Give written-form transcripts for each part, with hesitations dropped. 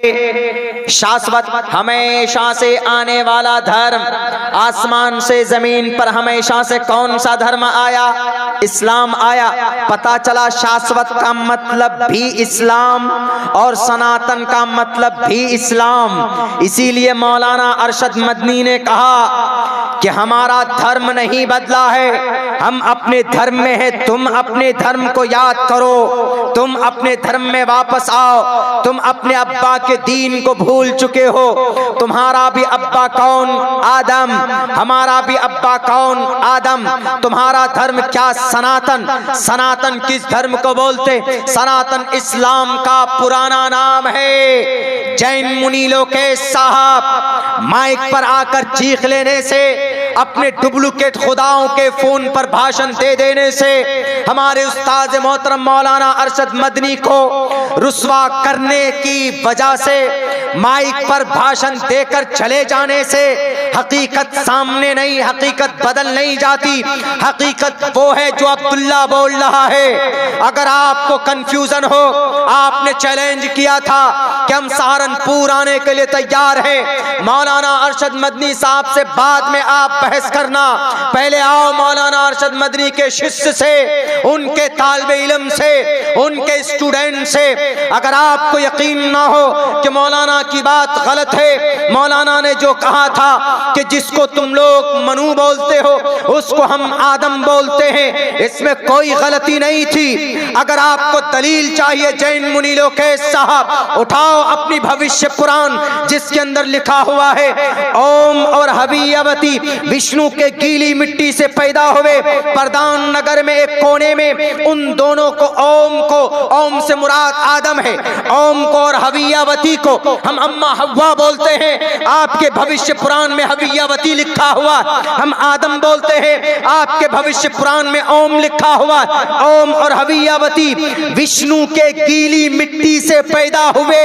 शाश्वत हमेशा से आने वाला धर्म, आसमान से जमीन पर हमेशा से कौन सा धर्म आया? इस्लाम आया। पता चला शाश्वत का मतलब भी इस्लाम और सनातन का मतलब भी इस्लाम। इसीलिए मौलाना अरशद मदनी ने कहा कि हमारा धर्म नहीं बदला है, हम अपने धर्म में हैं। तुम अपने धर्म को याद करो, तुम अपने धर्म में वापस आओ। तुम अपने अब्बा के दीन को भूल चुके हो। तुम्हारा भी अब्बा कौन? आदम। हमारा भी अब्बा कौन? आदम। तुम्हारा धर्म क्या? सनातन। सनातन किस धर्म को बोलते? सनातन इस्लाम का पुराना नाम है। जैन मुनि लोकेश साहब माइक पर आकर चीख लेने से, अपने डुप्लीकेट खुदाओं के फोन पर भाषण दे देने से, हमारे उस्ताद मोहतरम मौलाना अरशद मदनी को रुस्वा करने की वजह से, माइक पर भाषण देकर चले जाने से हकीकत सामने नहीं, हकीकत बदल नहीं जाती। हकीकत वो है जो अब्दुल्ला बोल रहा है। अगर आपको कंफ्यूजन हो, आपने चैलेंज किया था कि हम सहारनपुर आने के लिए तैयार हैं, मौलाना अरशद मदनी साहब से बाद में आप बहस करना। पहले आओ मौलाना अरशद मदनी के शिष्य से, उनके तालिबे इल्म से, उनके स्टूडेंट से। अगर आपको यकीन ना हो कि मौलाना की बात गलत है, मौलाना ने जो कहा था कि जिसको तुम लोग मनु बोलते हो उसको हम आदम बोलते हैं, इसमें कोई गलती नहीं थी। अगर आपको दलील चाहिए जैन मुनि लोकेश साहब, उठाओ अपनी भविष्य पुराण जिसके अंदर लिखा हुआ है ओम और हवियवती विष्णु के गीली मिट्टी से पैदा हुए। प्रधान नगर में एक कोने में उन दोनों को, ओम से मुराद आदम है, ओम को और हवियावती को हम अम्मा हव्वा बोलते हैं। आपके भविष्य पुराण में हवियावती लिखा हुआ, हम आदम बोलते हैं। आपके भविष्य पुराण में ओम लिखा हुआ। ओम और हवियावती विष्णु के गीली मिट्टी से पैदा हुए।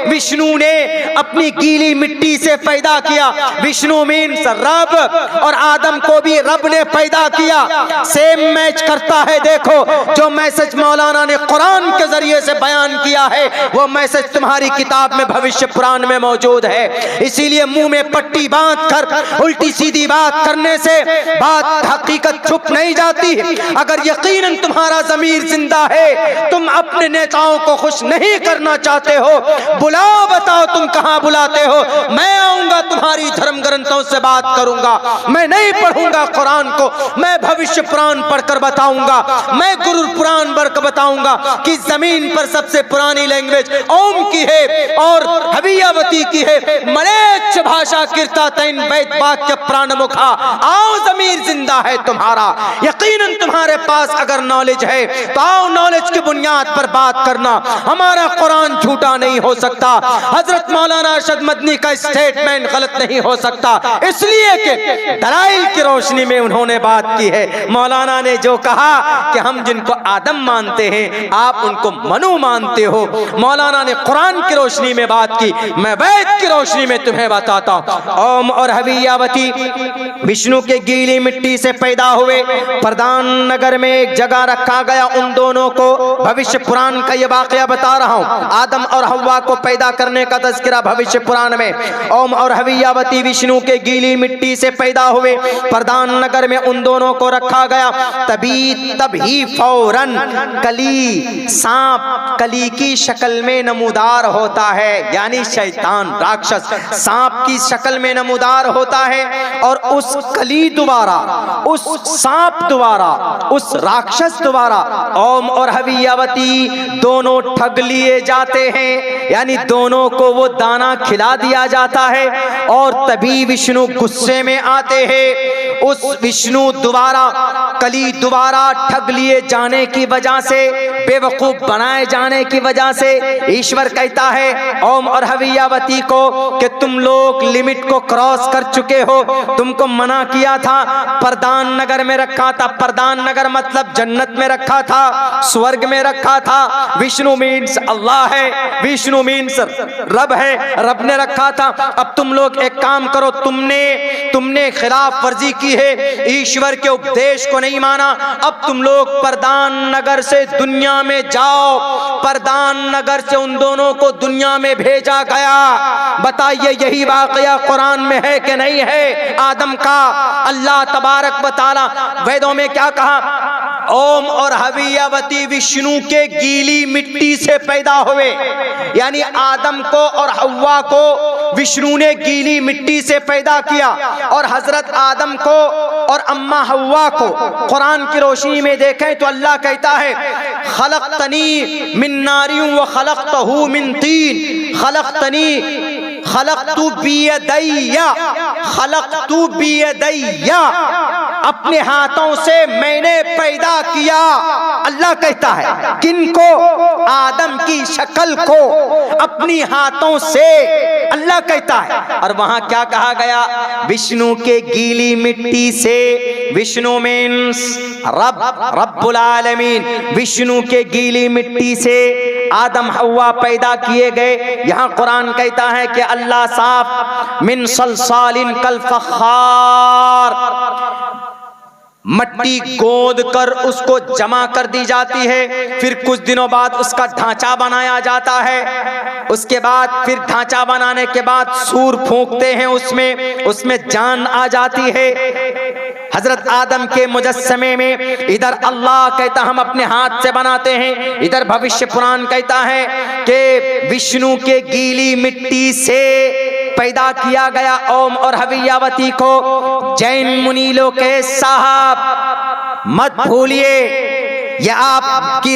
विष्णु ने अपनी गीली मिट्टी से पैदा किया। विष्णु मीन्स रब, और आदम को भी रब ने पैदा किया। सेम मैच करता है। देखो जो मैसेज मौलाना ने कुरान के जरिए से बयान किया है, वो मैसेज तुम्हारी किताब में भविष्य पुराण में मौजूद है। इसीलिए मुंह में पट्टी बांध कर उल्टी सीधी बात करने से बात हकीकत छुप नहीं जाती। अगर यकीनन तुम्हारा ज़मीर जिंदा है, तुम अपने नेताओं को खुश नहीं करना चाहते हो, बुलाओ, बताओ तुम कहां बुलाते हो। मैं आऊंगा, तुम्हारी धर्म ग्रंथों से बात करूंगा। मैं नहीं पढ़ूंगा कुरान को, मैं भविष्य पुराण पढ़कर बताऊंगा। मैं गुरु पुराण पढ़कर बताऊंगा कि जमीन पर सबसे पुरानी लैंग्वेज ओम की है और हवियावती की है। मलेच्छ भाषा कीर्ता तैन वैद वाक्य प्राण मुखा। आओ, जमीर जिंदा है तुम्हारा। यकीनन तुम्हारे पास अगर नॉलेज है तो आओ, नॉलेज की बुनियाद पर बात करना। हमारा कुरान झूठा नहीं हो सकता, हजरत मौलाना अरशद मदनी का स्टेटमेंट गलत नहीं हो सकता, इसलिए कि दलाइल की रोशनी में उन्होंने बात की है। मौलाना ने जो कहा कि हम जिनको आदम मानते हैं आप उनको मनु मानते हो, मौलाना ने कुरान की रोशनी में बात की, मैं वैद की रोशनी में तुम्हें बताता हूं। ओम और हवियावती विष्णु के गीली मिट्टी से पैदा हुए। प्रधान नगर में एक जगह रखा गया उन दोनों को। भविष्य पुराण का यह वाकया बता रहा हूं। आदम और हव्वा को पैदा करने का तज़किरा भविष्य पुराण में। ओम और हवियावती विष्णु के गीली मिट्टी से पैदा हुए। प्रधान नगर में उन दोनों को रखा गया। तभी फौरन कली, सांप कली की शक्ल में नमूदार होता है, यानी शैतान राक्षस सांप की शक्ल में नमूदार होता है। और उस कली द्वारा, उस सांप द्वारा, उस राक्षस द्वारा ओम और हवियावती दोनों ठग लिए जाते हैं, यानी दोनों को वो दाना खिला दिया जाता है। और तभी विष्णु गुस्से में आते हैं। उस विष्णु द्वारा, कली द्वारा ठग लिए जाने की वजह से, बेवकूफ बनाए जाने की वजह से ईश्वर कहता है ओम और हवियावती को कि तुम लोग लिमिट को क्रॉस कर चुके हो, तुमको मना किया था, प्रधान नगर में रखा था। प्रधान नगर मतलब जन्नत में रखा था, स्वर्ग में रखा था। विष्णु मीन्स अल्लाह है, विष्णु मीन्स रब है, रब ने रखा था। अब तुम लोग एक काम करो, तुमने खिलाफ वर्जी की है, ईश्वर के उपदेश को नहीं माना। अब तुम लोग प्रधान नगर से दुनिया में जाओ। प्रधान नगर से उन दोनों को दुनिया में भेजा गया। बताइए यही वाकया कुरान में है कि नहीं है? आदम का अल्लाह तबारक व तआला वेदों में क्या कहा? ओम और हवियावती विष्णु के गीली मिट्टी से पैदा हुए, यानी आदम को और हव्वा को विष्णु ने गीली मिट्टी से पैदा किया। और हजरत आदम को और अम्मा हव्वा को कुरान की रोशनी में देखें तो अल्लाह कहता है खलक़तनी मिन नारिन व खलक़तहू मिन तीन खलक़तू बियदैया, अपने हाथों से मैंने पैदा किया। अल्लाह कहता है किनको? आदम की शक्ल को अपनी हाथों से, अल्लाह कहता है। और वहां क्या कहा गया? विष्णु के गीली मिट्टी से। विष्णु मीन्स रब्बुल आलमीन। विष्णु के गीली मिट्टी से आदम हव्वा पैदा किए गए। यहां कुरान कहता है कि अल्लाह साफ मिन सलसालिन कल फख्खार, मट्टी गोद कर उसको जमा कर दी जाती है। फिर कुछ दिनों बाद उसका ढांचा बनाया जाता है। उसके बाद फिर ढांचा बनाने के बाद सूर फूंकते हैं, उसमें जान आ जाती है। हजरत आदम के मुजस्समे में इधर अल्लाह कहता हम अपने हाथ से बनाते हैं, इधर भविष्य पुराण कहता है कि विष्णु के गीली मिट्टी से पैदा किया गया ओम और हवियावती को। जैन मुनि लोग के साहब मत भूलिए, यह आपकी